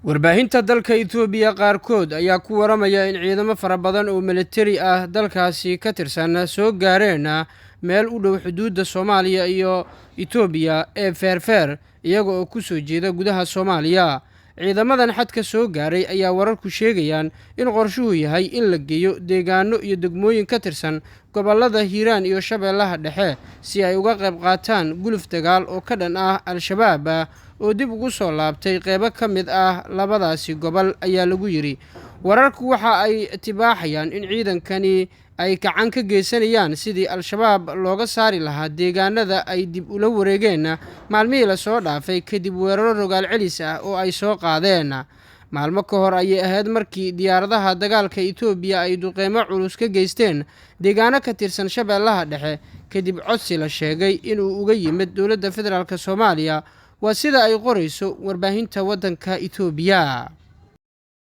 Warbaahinta dalka Itoobiya qaarkood ayaa ku waramaya in ciidamo fara badan oo militari ah dalkaasi ka tirsan soo gaareen meel u dhow xuduudda Soomaaliya iyo Itoobiya ee Feerfeer iyaga oo ku soo jeeda gudaha Soomaaliya. Ciidamadan xadka soo gaaray ayaa wararku sheegayaan in qorshuhu yahay in la geeyo deegaano iyo degmooyin ka tirsan gobollada Hiiraan iyo Shabeellaha Dhexe si ay uga qayb qaataan guluf dagaal oo ka dhan ah Al-Shabaab oo dib ugu soo laabtay qaybo ka mid ah labadaasi gobol ayaa lagu yiri. Wararku waxa ay tibaaxayaan in ciidankani ay gacan ka geysanayaan sidii Al-Shabaab looga saari lahaa deegaanada ay dib ula wareegeen maalmihii la soo dhaafay kadib weeraro rogaal celis ah oo ay soo qaadeen. Maalmo ka hor ayay ahayd markii diyaaradaha dagaalka Itoobiya ay duqeymo culus ka geysteen deegaano ka tirsan Shabeellaha Dhexe kadib codsi la sheegay inuu uga yimid dowladda federaalk Soomaaliya. Waa sida ay qorayso warbaahinta waddanka Itoobiya.